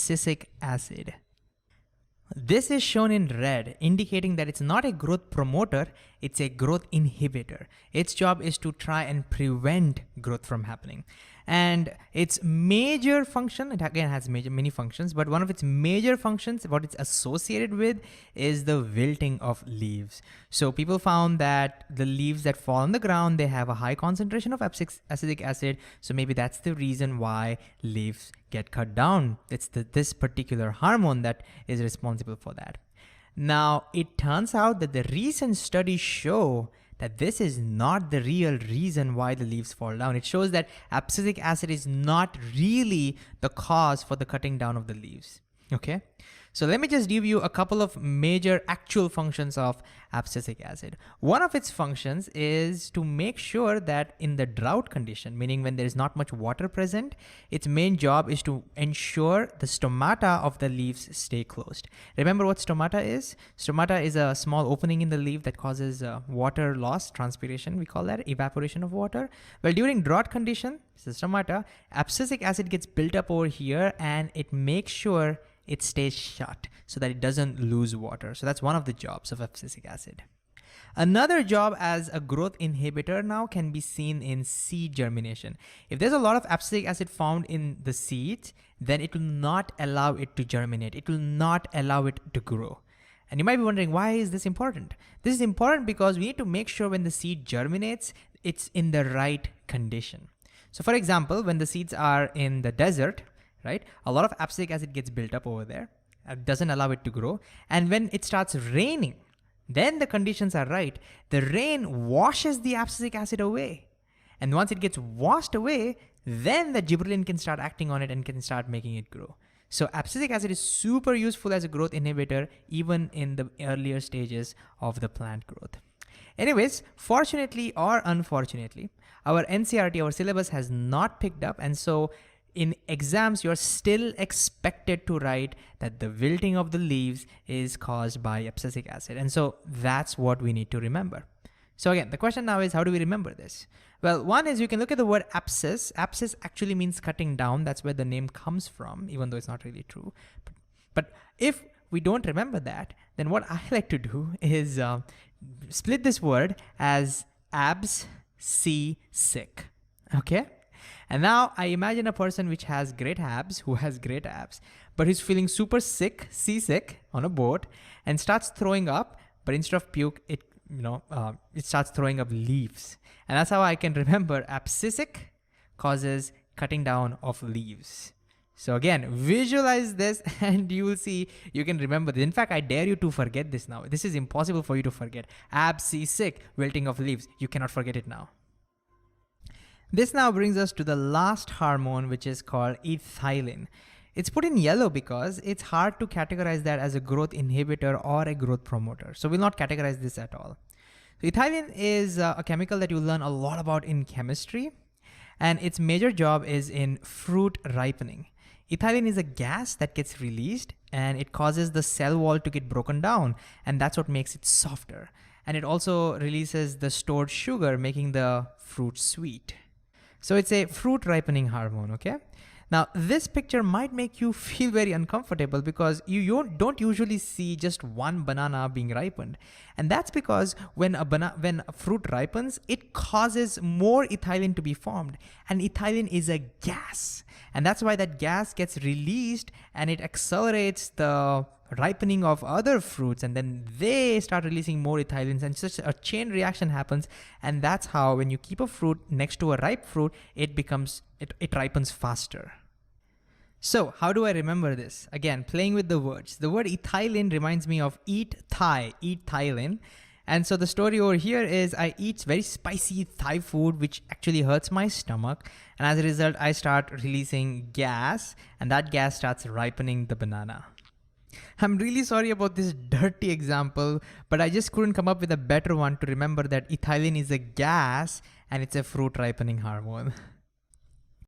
abscisic acid. This is shown in red, indicating that it's not a growth promoter, it's a growth inhibitor. Its job is to try and prevent growth from happening. And its major function, it again has many functions, but one of its major functions, what it's associated with, is the wilting of leaves. So people found that the leaves that fall on the ground, they have a high concentration of abscisic acid. So maybe that's the reason why leaves get cut down. It's this particular hormone that is responsible for that. Now, it turns out that the recent studies show that this is not the real reason why the leaves fall down. It shows that abscisic acid is not really the cause for the cutting down of the leaves. Okay, so let me just give you a couple of major actual functions of abscisic acid. One of its functions is to make sure that in the drought condition, meaning when there is not much water present, its main job is to ensure the stomata of the leaves stay closed. Remember what stomata is? Stomata is a small opening in the leaf that causes water loss, transpiration, we call that, evaporation of water. Well, during drought condition, this is stomata, abscisic acid gets built up over here and it makes sure it stays shut so that it doesn't lose water. So that's one of the jobs of abscisic acid. Another job as a growth inhibitor now can be seen in seed germination. If there's a lot of abscisic acid found in the seeds, then it will not allow it to germinate. It will not allow it to grow. And you might be wondering, why is this important? This is important because we need to make sure when the seed germinates, it's in the right condition. So for example, when the seeds are in the desert, right? A lot of abscisic acid gets built up over there. It doesn't allow it to grow. And when it starts raining, then the conditions are right. The rain washes the abscisic acid away. And once it gets washed away, then the gibberellin can start acting on it and can start making it grow. So abscisic acid is super useful as a growth inhibitor, even in the earlier stages of the plant growth. Anyways, fortunately or unfortunately, our NCERT, our syllabus has not picked up. And so in exams, you're still expected to write that the wilting of the leaves is caused by abscisic acid. And so that's what we need to remember. So again, the question now is, how do we remember this? Well, one is you can look at the word abscess. Abscess actually means cutting down. That's where the name comes from, even though it's not really true. But if we don't remember that, then what I like to do is split this word as abscisic, okay? And now I imagine a person which has great abs, who has great abs, but he's feeling super sick, seasick on a boat and starts throwing up, but instead of puke, it starts throwing up leaves. And that's how I can remember abscisic causes cutting down of leaves. So again, visualize this and you will see you can remember this. In fact, I dare you to forget this now. This is impossible for you to forget. Abscisic, wilting of leaves. You cannot forget it now. This now brings us to the last hormone, which is called ethylene. It's put in yellow because it's hard to categorize that as a growth inhibitor or a growth promoter. So we'll not categorize this at all. So ethylene is a chemical that you learn a lot about in chemistry, and its major job is in fruit ripening. Ethylene is a gas that gets released and it causes the cell wall to get broken down, and that's what makes it softer. And it also releases the stored sugar, making the fruit sweet. So it's a fruit ripening hormone, okay? Now, this picture might make you feel very uncomfortable because you don't usually see just one banana being ripened. And that's because when a fruit ripens, it causes more ethylene to be formed. And ethylene is a gas. And that's why that gas gets released and it accelerates the ripening of other fruits, and then they start releasing more ethylene, and such a chain reaction happens. And that's how when you keep a fruit next to a ripe fruit, it ripens faster. So how do I remember this? Again, playing with the words. The word ethylene reminds me of eat Thailand. And so the story over here is I eat very spicy Thai food, which actually hurts my stomach. And as a result, I start releasing gas, and that gas starts ripening the banana. I'm really sorry about this dirty example, but I just couldn't come up with a better one to remember that ethylene is a gas and it's a fruit ripening hormone.